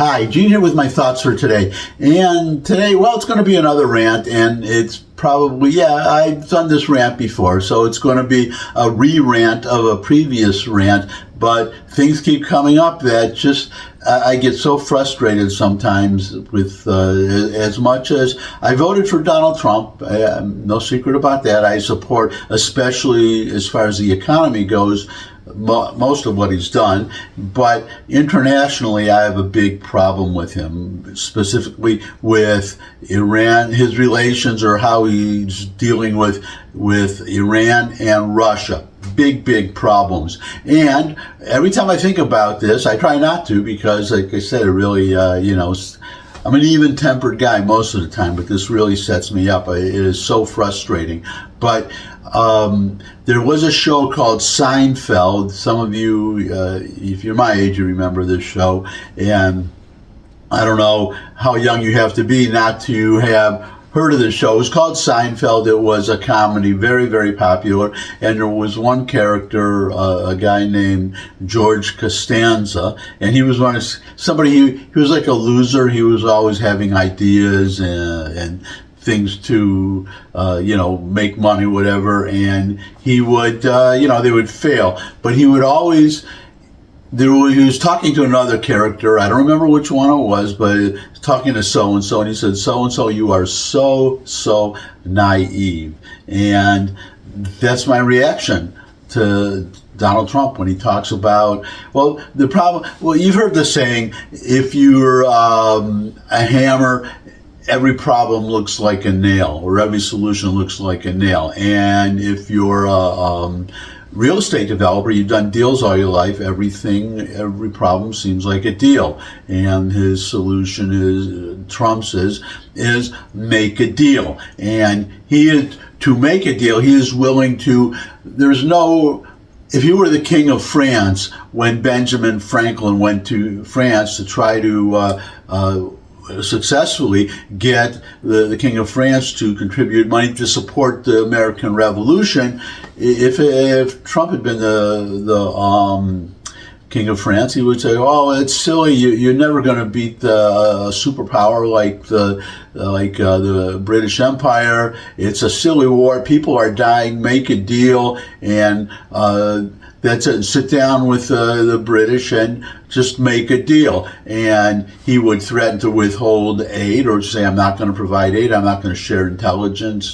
Hi, Gene here with my thoughts for today. And today, well, it's going to be another rant, and it's probably, I've done this rant before, so it's going to be a re-rant of a previous rant, but things keep coming up that just, I get so frustrated sometimes with, as much as I voted for Donald Trump, no secret about that. I support, especially as far as the economy goes, most of what he's done, but internationally I have a big problem with him, specifically with Iran, his relations, or how he's dealing with Iran and Russia. Big problems. And every time I think about this, I try not to, because like I said, it really, I'm an even-tempered guy most of the time, but this really sets me up. It is so frustrating. But there was a show called Seinfeld. Some of you, if you're my age, you remember this show. And I don't know how young you have to be not to have heard of the show. It was called Seinfeld. It was a comedy, very popular. And there was one character, a guy named George Costanza, and he was he was like a loser. He was always having ideas and things to, make money, whatever. And he would, they would fail, but he would always, he was talking to another character. I don't remember which one it was, but talking to so-and-so, and he said, so-and-so, you are so naive. And that's my reaction to Donald Trump when he talks about, you've heard the saying, if you're a hammer, every problem looks like a nail, or every solution looks like a nail. And if you're a real estate developer, you've done deals all your life, every problem seems like a deal. And his solution is, Trump's is make a deal. And to make a deal, he is willing to, if you were the king of France, when Benjamin Franklin went to France to try to successfully get the King of France to contribute money to support the American Revolution, if Trump had been the King of France, he would say, "Oh, it's silly. You're never going to beat a superpower like the British Empire. It's a silly war. People are dying. Make a deal, and that's it. Sit down with the British and just make a deal." And he would threaten to withhold aid, or say, "I'm not going to provide aid. I'm not going to share intelligence."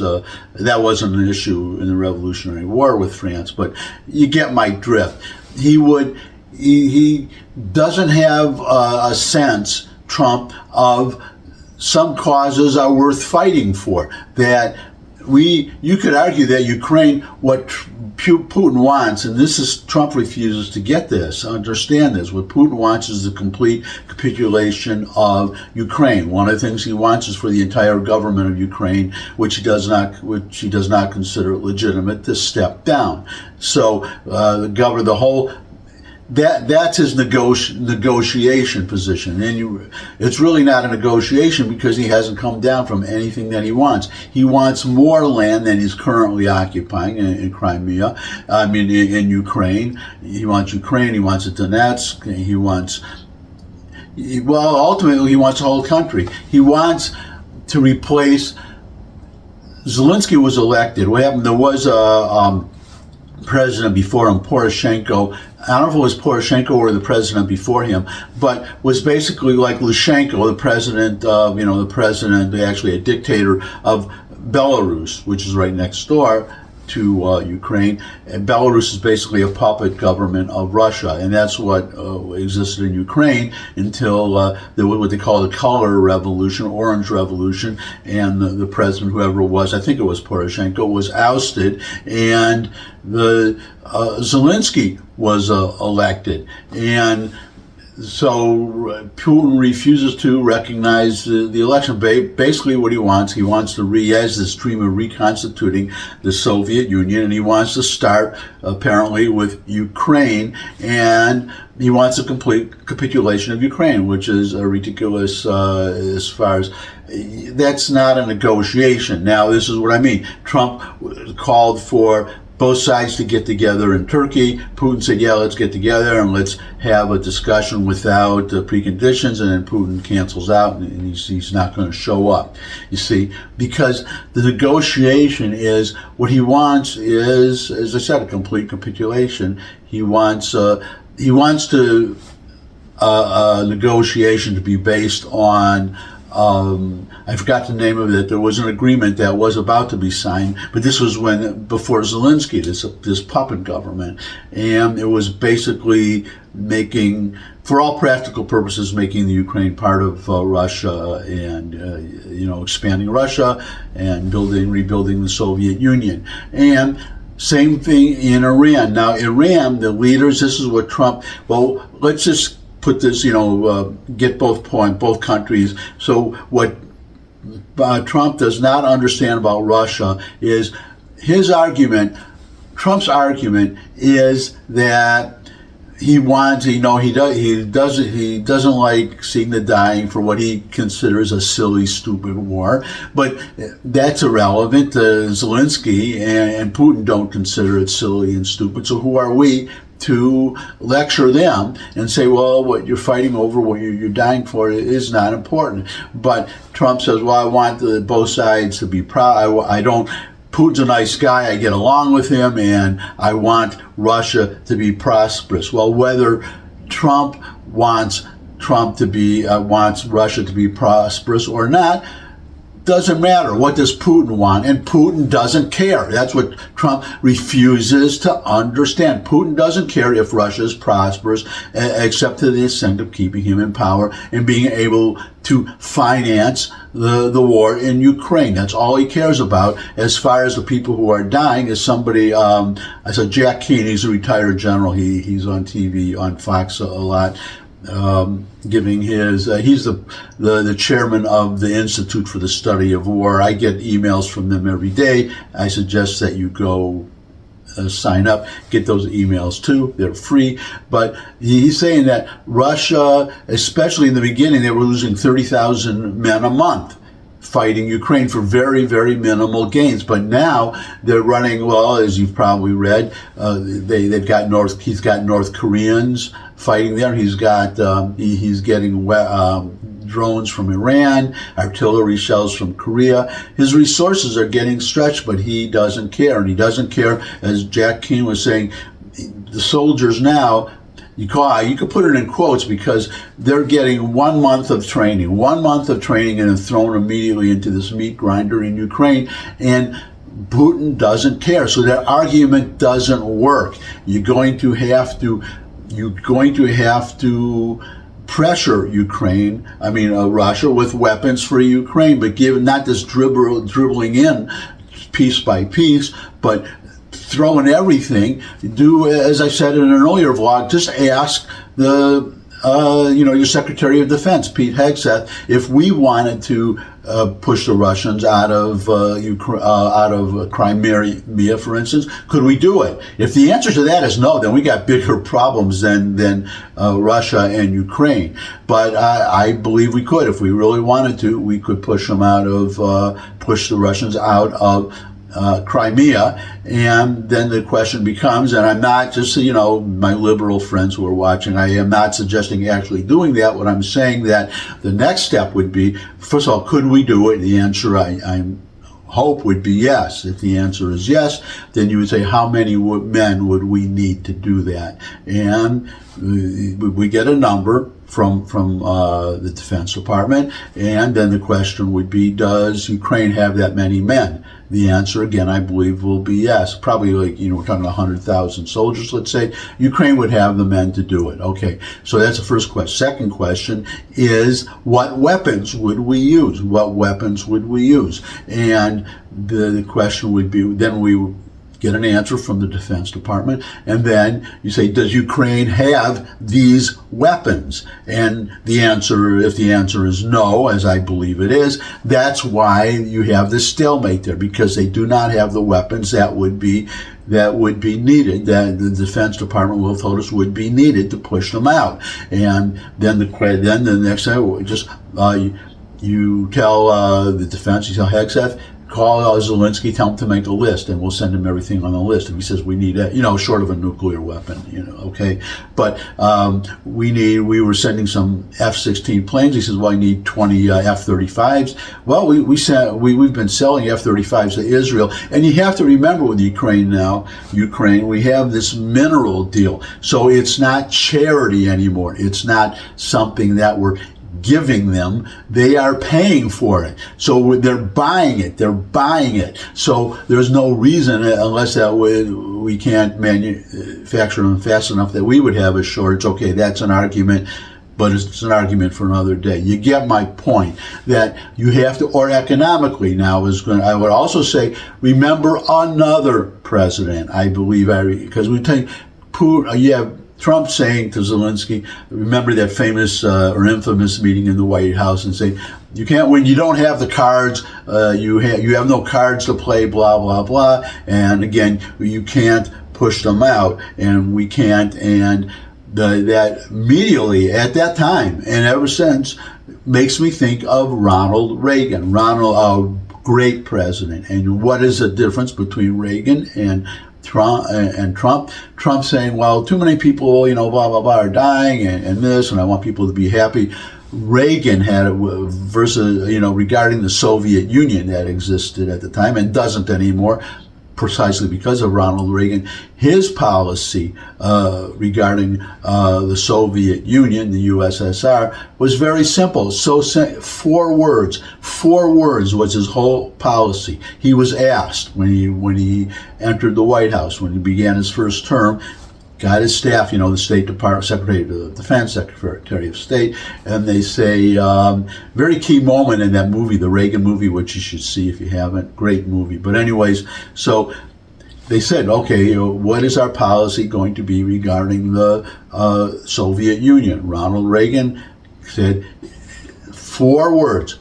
That wasn't an issue in the Revolutionary War with France, but you get my drift. He doesn't have a sense, Trump, of some causes are worth fighting for. That you could argue that Ukraine, what Putin wants, and Trump refuses to get this, understand this. What Putin wants is the complete capitulation of Ukraine. One of the things he wants is for the entire government of Ukraine, which he does not consider legitimate, to step down. So that's his negotiation position. And it's really not a negotiation, because he hasn't come down from anything that he wants. He wants more land than he's currently occupying in Crimea. In Ukraine. He wants Ukraine, he wants Donetsk, ultimately he wants the whole country. He wants to replace, Zelensky was elected. What happened, there was a president before him, Poroshenko. I don't know if it was Poroshenko or the president before him, but was basically like Lushenko, actually a dictator of Belarus, which is right next door to Ukraine. And Belarus is basically a puppet government of Russia, and that's what existed in Ukraine until there was what they call the color revolution, orange revolution, and the president, whoever it was, I think it was Poroshenko, was ousted, and the Zelensky was elected. And so Putin refuses to recognize the election. Basically what he wants has this dream of reconstituting the Soviet Union, and he wants to start apparently with Ukraine, and he wants a complete capitulation of Ukraine, which is ridiculous as far as, that's not a negotiation. Now, this is what I mean. Trump called for both sides to get together in Turkey. Putin said, yeah, let's get together and let's have a discussion without preconditions, and then Putin cancels out and he's not going to show up. You see, because the negotiation is, what he wants is, as I said, a complete capitulation. He wants to negotiation to be based on, I forgot the name of it. There was an agreement that was about to be signed, but this was before Zelensky, this puppet government, and it was basically making, for all practical purposes, making the Ukraine part of Russia, and expanding Russia and rebuilding the Soviet Union. And same thing in Iran. Now, Iran, the leaders, this is what Trump. Well, let's just put this, get both countries. So what Trump does not understand about Russia is Trump's argument is that he doesn't like seeing the dying for what he considers a silly, stupid war, but that's irrelevant. Zelensky and Putin don't consider it silly and stupid, so who are we to lecture them and say, well, what you're fighting over, what you're dying for is not important? But Trump says, well, I want both sides to be proud. Putin's a nice guy, I get along with him, and I want Russia to be prosperous. Well, whether Trump wants Russia to be prosperous or not doesn't matter. What does Putin want? And Putin doesn't care. That's what Trump refuses to understand. Putin doesn't care if Russia is prosperous, except to the extent of keeping him in power and being able to finance the war in Ukraine. That's all he cares about. As far as the people who are dying, is somebody, I saw Jack Keane, he's a retired general. He's on TV, on Fox a lot. Giving his, he's the chairman of the Institute for the Study of War. I get emails from them every day. I suggest that you go sign up, get those emails too. They're free. But he's saying that Russia, especially in the beginning, they were losing 30,000 men a month fighting Ukraine for very, very minimal gains. But now they're running, well, as you've probably read, he's got North Koreans fighting there. He's getting drones from Iran, artillery shells from Korea. His resources are getting stretched, but he doesn't care. And he doesn't care, as Jack Keane was saying, the soldiers now, you could put it in quotes, because they're getting 1 month of training, and then thrown immediately into this meat grinder in Ukraine. And Putin doesn't care. So that argument doesn't work. You're going to have to pressure Russia with weapons for Ukraine, but not just dribbling in piece by piece, but throwing everything. Do, as I said in an earlier vlog, just ask your Secretary of Defense, Pete Hegseth, if we wanted to push the Russians out of Crimea, for instance, could we do it? If the answer to that is no, then we got bigger problems than Russia and Ukraine. But I believe we could, if we really wanted to. We could push the Russians out of Crimea. And then the question becomes, and I'm not just, my liberal friends who are watching, I am not suggesting actually doing that. What I'm saying that the next step would be, first of all, could we do it? The answer I hope would be yes. If the answer is yes, then you would say, how many men would we need to do that? And we get a number from the Defense Department, and then the question would be, does Ukraine have that many men? The answer, again, I believe will be yes. Probably we're talking 100,000 soldiers, let's say. Ukraine would have the men to do it. Okay, so that's the first question. Second question is, what weapons would we use? And the question would be, then we would get an answer from the Defense Department, and then you say, does Ukraine have these weapons? And if the answer is no, as I believe it is, that's why you have this stalemate there, because they do not have the weapons that would be needed, that the Defense Department will have told us would be needed to push them out. And then the next thing, you tell the defense, you tell Hegseth, call Zelensky, tell him to make a list, and we'll send him everything on the list. If he says we need it, short of a nuclear weapon, okay. But we were sending some F-16 planes. He says, well, I need 20 F-35s. Well, we've been selling F-35s to Israel, and you have to remember with Ukraine, we have this mineral deal, so it's not charity anymore. It's not something that we're giving them. They are paying for it. So they're buying it. So there's no reason, unless that we can't manufacture them fast enough, that we would have a shortage. Okay, that's an argument, but it's an argument for another day. You get my point, that you have to, or economically now I would also say, remember another president, I believe, because we take Putin, Trump saying to Zelensky, remember that famous or infamous meeting in the White House, and saying, you can't win, you don't have the cards, you have no cards to play, blah, blah, blah. And again, you can't push them out, and we can't. And that immediately at that time and ever since makes me think of Ronald Reagan. a great president. And what is the difference between Reagan and Trump? Trump saying, well, too many people, blah, blah, blah, are dying and this, and I want people to be happy. Reagan had versus, regarding the Soviet Union that existed at the time and doesn't anymore, precisely because of Ronald Reagan. His policy regarding the Soviet Union, the USSR, was very simple. So 4 words was his whole policy. He was asked when he entered the White House, when he began his first term, got his staff, the State Department, Secretary of Defense, Secretary of State, and they say, very key moment in that movie, the Reagan movie, which you should see if you haven't, great movie. But anyways, so they said, okay, what is our policy going to be regarding the Soviet Union? Ronald Reagan said, 4 words,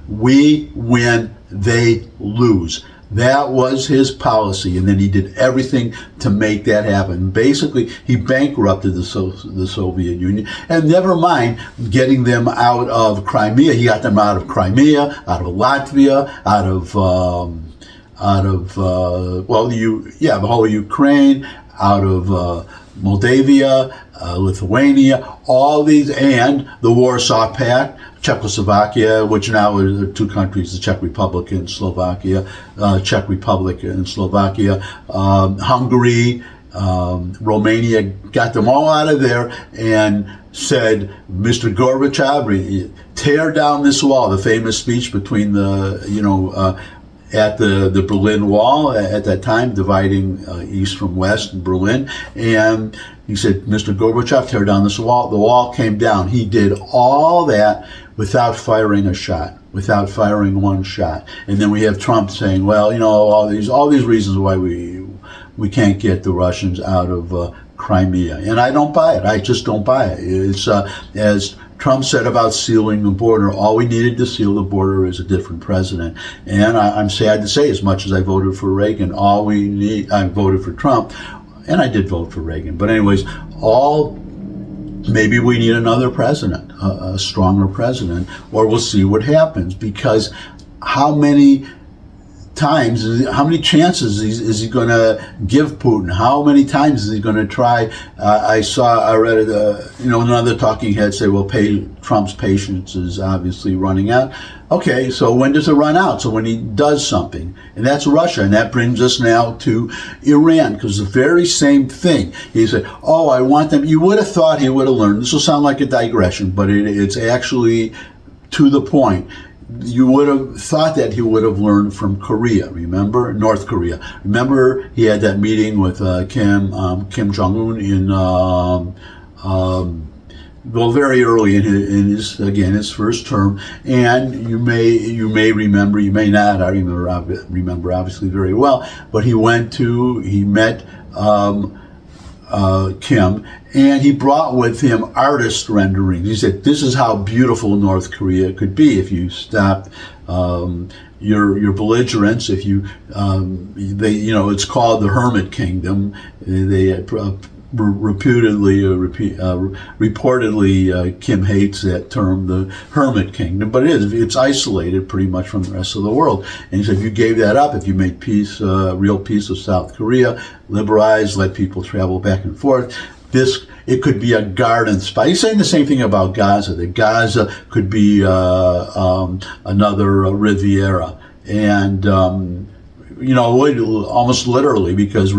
we win, they lose. That was his policy, and then he did everything to make that happen. Basically, he bankrupted the Soviet Union, and never mind getting them out of Crimea. He got them out of Crimea, out of Latvia, the whole Ukraine, out of Moldavia, Lithuania, all these, and the Warsaw Pact, Czechoslovakia, which now are 2 countries, the Czech Republic and Slovakia, Hungary, Romania, got them all out of there and said, Mr. Gorbachev, tear down this wall. The famous speech between at the Berlin Wall at that time, dividing East from West in Berlin. And he said, Mr. Gorbachev, tear down this wall. The wall came down. He did all that without firing a shot, without firing one shot. And then we have Trump saying, well, all these reasons why we can't get the Russians out of Crimea. And I don't buy it. I just don't buy it. It's as Trump said about sealing the border, all we needed to seal the border is a different president. And I'm sad to say, as much as I voted for Reagan, I voted for Trump, and I did vote for Reagan. But anyways, maybe we need another president, a stronger president, or we'll see what happens. Because how many chances is he going to give Putin? How many times is he going to try? I read another talking head say, well, Trump's patience is obviously running out. Okay, so when does it run out? So when he does something, and that's Russia, and that brings us now to Iran, because the very same thing. He said, oh, I want them. You would have thought he would have learned. This will sound like a digression, but it's actually to the point. You would have thought that he would have learned from Korea, remember? North Korea. Remember he had that meeting with Kim Jong-un very early in his first term. And you may remember, you may not, I remember obviously very well, but he met Kim, and he brought with him artist renderings. He said, this is how beautiful North Korea could be if you stopped your belligerents, if you, it's called the Hermit Kingdom. They reportedly, Kim hates that term, the hermit kingdom, but it's isolated pretty much from the rest of the world. And he said, if you gave that up, if you made peace, real peace with South Korea, liberalize, let people travel back and forth, it could be a garden spot. He's saying the same thing about Gaza, that Gaza could be another Riviera. And, almost literally, because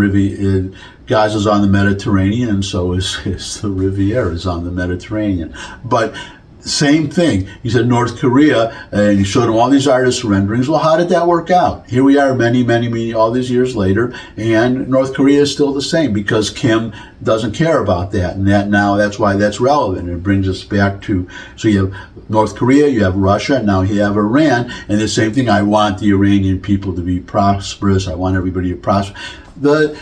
Gaza's on the Mediterranean, and so is the Riviera is on the Mediterranean. But same thing. He said North Korea, and he showed him all these artist renderings. Well, how did that work out? Here we are many, all these years later, and North Korea is still the same because Kim doesn't care about that. And that's why that's relevant. It brings us back to, so you have North Korea, you have Russia, and now you have Iran. And the same thing, I want the Iranian people to be prosperous. I want everybody to prosper. The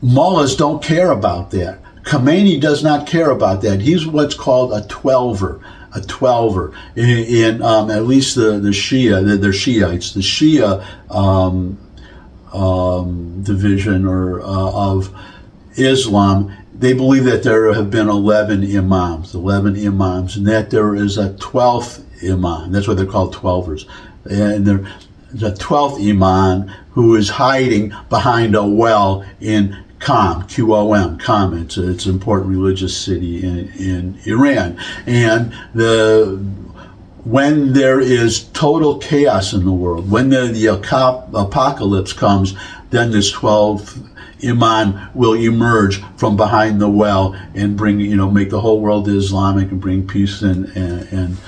mullahs don't care about that. Khamenei does not care about that. He's what's called a twelver. In at least the Shia, they're Shiites, the Shia division of Islam. They believe that there have been 11 imams, and that there is a 12th imam. That's why they're called twelvers. And there's a 12th imam who is hiding behind a well in Qom, Qom, Qom. It's an important religious city in Iran. And when there is total chaos in the world, when the apocalypse comes, then this 12th Imam will emerge from behind the well and bring, make the whole world Islamic and bring peace and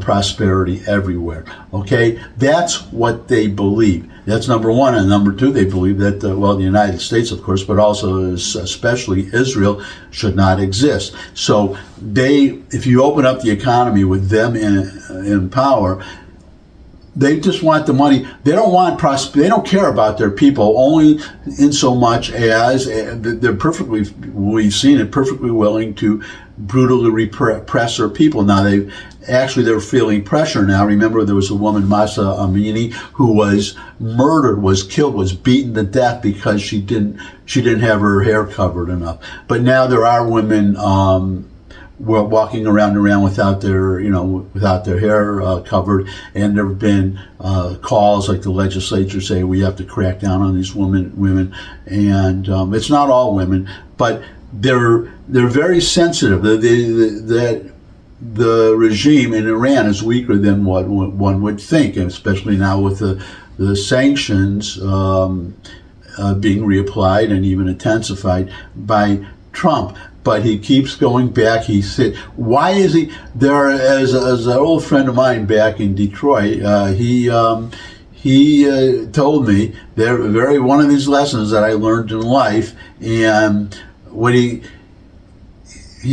prosperity everywhere. Okay, that's what they believe. That's number one. And number two, they believe that, the United States, of course, but also especially Israel, should not exist. So if you open up the economy with them in power, they just want the money. They don't want prosperity. They don't care about their people, only in so much as they're we've seen it, perfectly willing to brutally repress their people. Now they're feeling pressure now. Remember, there was a woman, Masa Amini, who was murdered, was killed, was beaten to death because she didn't have her hair covered enough. But now there are women walking around without their hair covered, and there have been calls like the legislature say we have to crack down on these women, and it's not all women, but they're very sensitive. That the regime in Iran is weaker than what one would think, and especially now with the sanctions being reapplied and even intensified by Trump. But he keeps going back. He said, why is he there? As an old friend of mine back in Detroit, he told me one of these lessons that I learned in life, and what he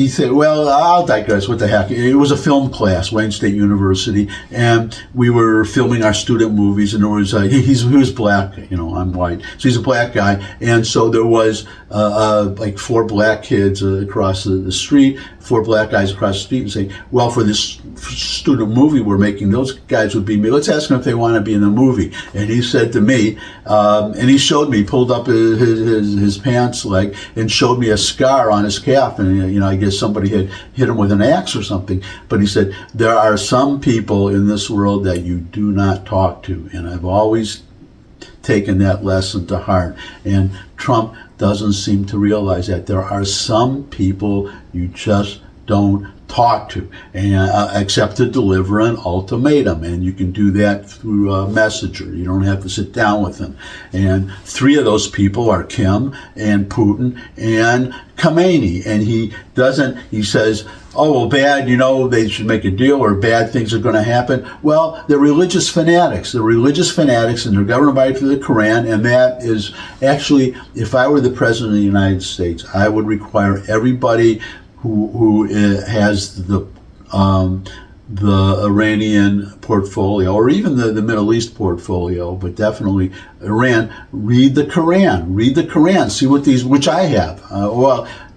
said, well, I'll digress. What the heck? It was a film class, Wayne State University, and we were filming our student movies, and there was he was black, I'm white, so he's a black guy, and so there was like 4 black kids across the street, 4 black guys across the street, and saying, well, for this student movie we're making, those guys would be me. Let's ask them if they want to be in the movie. And he said to me, and he showed me, pulled up his pants leg and showed me a scar on his calf, and I guess somebody had hit him with an axe or something. But he said, there are some people in this world that you do not talk to, and I've always taken that lesson to heart. And Trump doesn't seem to realize that there are some people you just don't talk to, and except to deliver an ultimatum, and you can do that through a messenger. You don't have to sit down with them. And 3 of those people are Kim and Putin and Khamenei. And he says, oh, well, bad, they should make a deal, or bad things are going to happen. Well, they're religious fanatics. And they're governed by the Quran, and that is actually, if I were the president of the United States, I would require everybody who has the Iranian portfolio, or even the Middle East portfolio, but definitely Iran, read the Quran, see what which I have.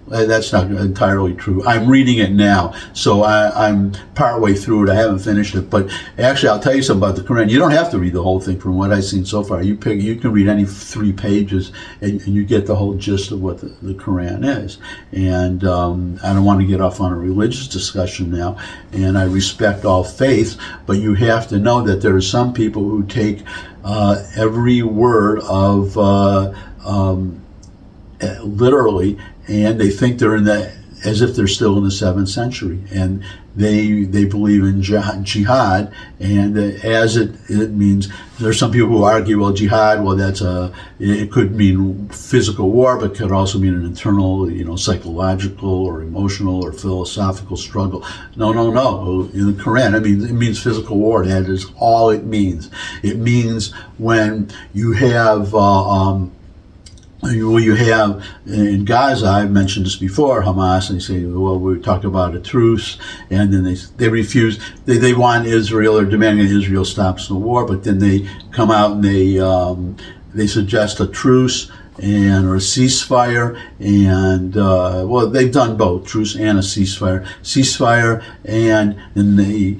That's not entirely true. I'm reading it now, so I'm partway through it. I haven't finished it, but actually, I'll tell you something about the Quran. You don't have to read the whole thing from what I've seen so far. You can read any 3 pages, and you get the whole gist of what the Quran is. And I don't want to get off on a religious discussion now, and I respect all faiths, but you have to know that there are some people who take every word of literally, and they think they're as if they're still in the 7th century, and they believe in jihad, and as it means. There's some people who argue, well, jihad, well, it could mean physical war, but could also mean an internal, psychological or emotional or philosophical struggle. No. In the Quran, it means physical war. That is all it means. It means when you have in Gaza, I've mentioned this before, Hamas, and they say, well, we talk about a truce, and then they refuse. They want Israel, or demanding that Israel stops the war, but then they come out and they suggest a truce or a ceasefire, and they've done both, truce and a ceasefire, and then the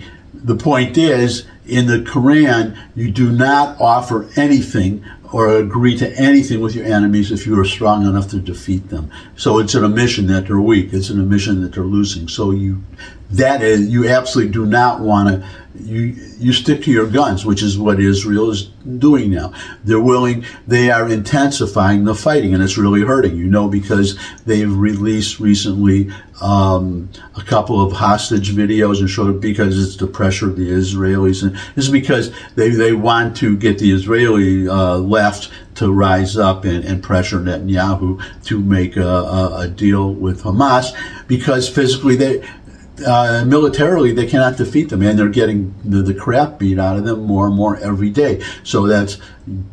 point is, in the Quran, you do not offer anything or agree to anything with your enemies if you are strong enough to defeat them. So it's an admission that they're weak. It's an admission that they're losing. So you absolutely do not want to. You stick to your guns, which is what Israel is doing now. They are intensifying the fighting, and it's really hurting, because they've released recently a couple of hostage videos and showed it because it's the pressure of the Israelis, and this is because they want to get the Israeli left to rise up and pressure Netanyahu to make a deal with Hamas, because physically militarily they cannot defeat them, and they're getting the crap beat out of them more and more every day. So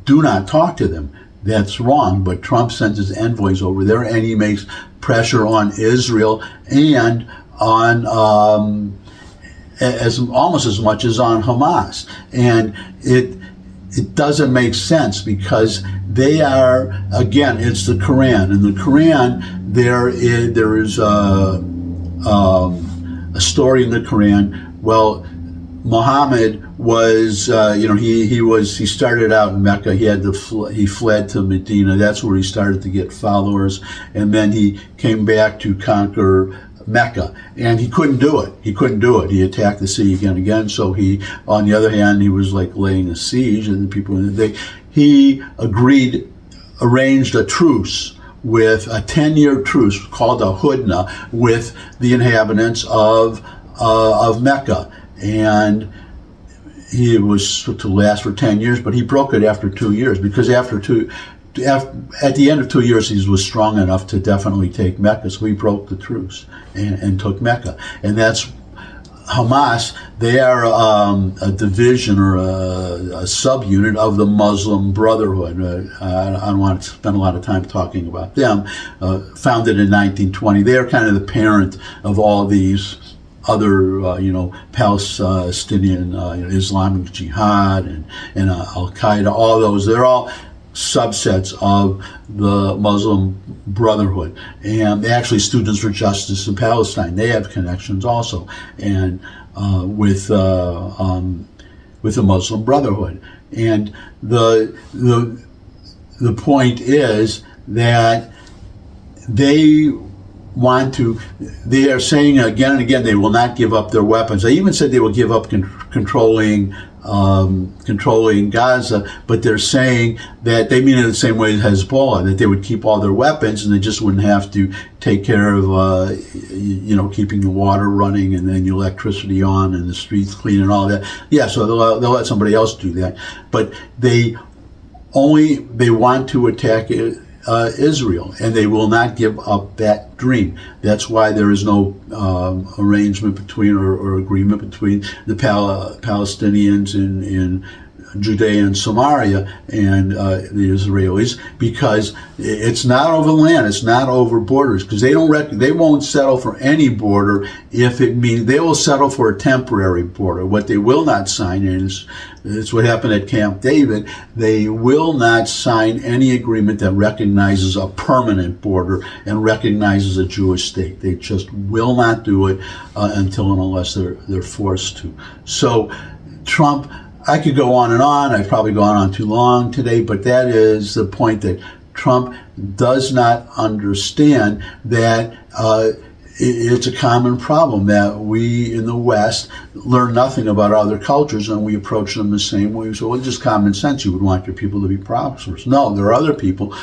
do not talk to them. That's wrong. But Trump sends his envoys over there, and he makes pressure on Israel and on almost as much as on Hamas. And it doesn't make sense, because they are, again, it's the Quran. In the Quran, there is a story in the Quran. Well, Muhammad was, he started out in Mecca. He fled to Medina. That's where he started to get followers, and then he came back to conquer Mecca, and he couldn't do it. He attacked the city again and again. So on the other hand, he was like laying a siege, and the people he arranged a truce, with a 10-year truce called a Hudna, with the inhabitants of Mecca, and he was to last for 10 years, but he broke it after 2 years, because at the end of 2 years, he was strong enough to definitely take Mecca, so he broke the truce and took Mecca. And that's Hamas. They are a division or a subunit of the Muslim Brotherhood. I don't want to spend a lot of time talking about them. Founded in 1920. They are kind of the parent of all these other, Palestinian, Islamic Jihad and Al Qaeda. All those. They're all subsets of the Muslim Brotherhood, and actually Students for Justice in Palestine, they have connections also, and with the Muslim Brotherhood. And the point is that they are saying again and again they will not give up their weapons. They even said they will give up controlling Gaza, but they're saying that they mean it the same way as Hezbollah, that they would keep all their weapons and they just wouldn't have to take care of keeping the water running and then the electricity on and the streets clean and all that. Yeah, so they'll let somebody else do that, but they want to attack Israel, and they will not give up that dream. That's why there is no arrangement between or agreement between the Palestinians in Judea and Samaria and the Israelis, because it's not over land, it's not over borders, because they won't settle for any border if it means they will settle for a temporary border. What they will not sign is what happened at Camp David. They will not sign any agreement that recognizes a permanent border and recognizes a Jewish state. They just will not do it until and unless they're forced to. So Trump, I could go on and on. I've probably gone on too long today, but that is the point, that Trump does not understand that it's a common problem that we in the West learn nothing about other cultures and we approach them the same way. So it's just common sense. You would want your people to be prosperous. No, there are other people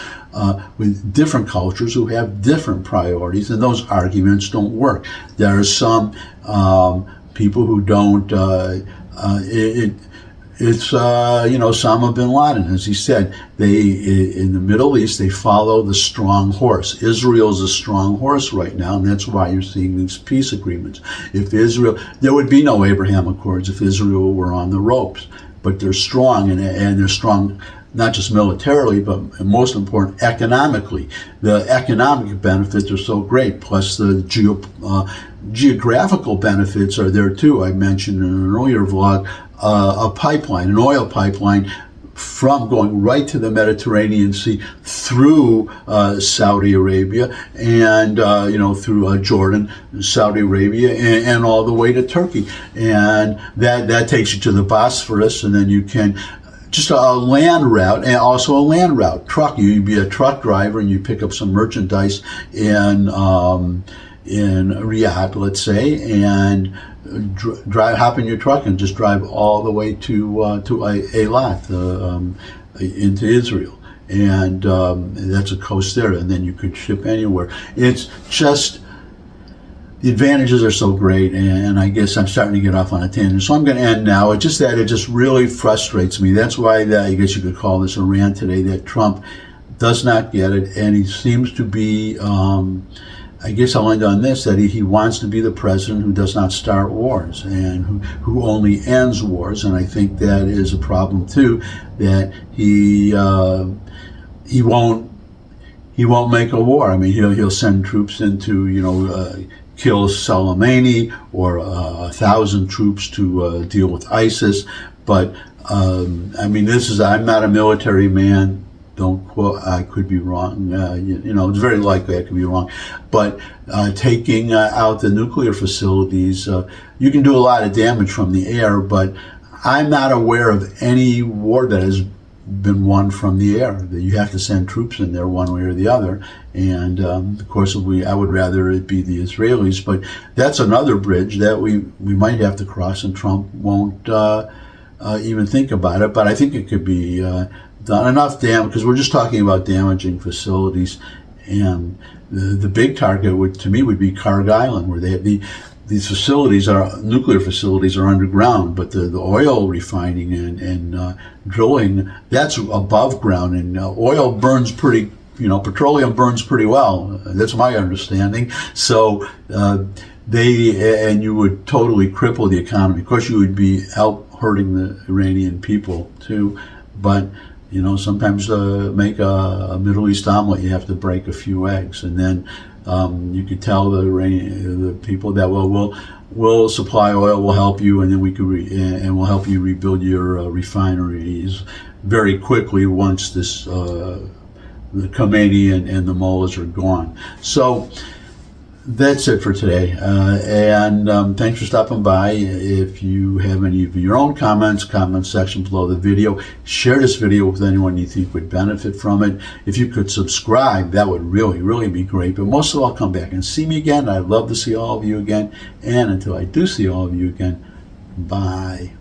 with different cultures who have different priorities, and those arguments don't work. There are some people who don't. It's Osama bin Laden, as he said. In the Middle East, they follow the strong horse. Israel's a strong horse right now, and that's why you're seeing these peace agreements. There would be no Abraham Accords if Israel were on the ropes. But they're strong, and they're strong not just militarily, but most important, economically. The economic benefits are so great, plus the geographical benefits are there too. I mentioned in an earlier vlog a pipeline, an oil pipeline, from going right to the Mediterranean Sea through Saudi Arabia and through Jordan, Saudi Arabia, and all the way to Turkey, and that takes you to the Bosphorus, and then you can just a land route, and also a land route. You'd be a truck driver and you pick up some merchandise in Riyadh, let's say, and hop in your truck and just drive all the way to Eilat, into Israel, and that's a coast there, and then you could ship anywhere. It's just, the advantages are so great, and I guess I'm starting to get off on a tangent, so I'm going to end now. It's just that it just really frustrates me. That's why I guess you could call this a rant today, that Trump does not get it, and he seems to be, I guess I'll end on this, that he wants to be the president who does not start wars and who only ends wars, and I think that is a problem too, that he won't make a war. I mean, he'll send troops into, kill Soleimani, or 1,000 troops to deal with ISIS. But I mean, I'm not a military man. Don't quote. I could be wrong. It's very likely I could be wrong. But taking out the nuclear facilities, you can do a lot of damage from the air. But I'm not aware of any war that has been won from the air. That you have to send troops in there one way or the other. And of course, I would rather it be the Israelis. But that's another bridge that we might have to cross, and Trump won't even think about it. But I think it could be done enough damage, because we're just talking about damaging facilities, and the big target to me would be Karg Island, where they have these facilities, nuclear facilities, are underground, but the oil refining and drilling, that's above ground, and oil burns petroleum burns pretty well. That's my understanding. So and you would totally cripple the economy. Of course, you would be out hurting the Iranian people too, but sometimes to make a Middle East omelet, you have to break a few eggs, and then you could tell the people that, well, we'll supply oil, we'll help you, and then and we'll help you rebuild your refineries very quickly once the Khamenei and the mullahs are gone. So that's it for today, and thanks for stopping by. If you have any of your own comments, comment section below the video. Share this video with anyone you think would benefit from it. If you could subscribe, that would really, really be great. But most of all, come back and see me again. I'd love to see all of you again, and until I do see all of you again, bye.